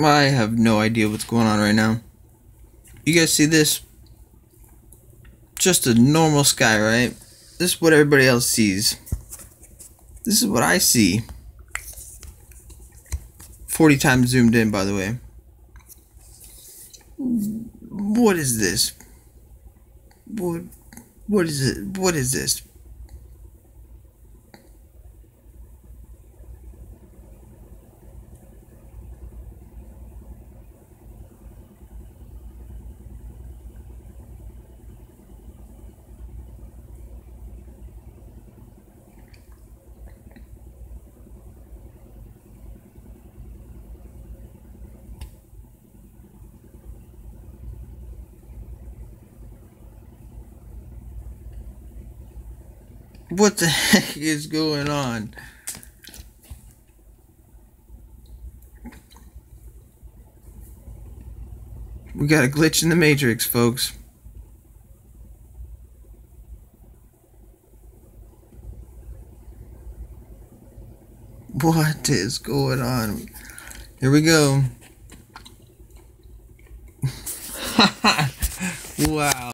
I have no idea what's going on right now. You guys see this? Just a normal sky, right? This is what everybody else sees. This is what I see. 40 times zoomed in, by the way. What is this? What is it? What is this? What the heck is going on? We got a glitch in the Matrix, folks. What is going on? Here we go. Wow.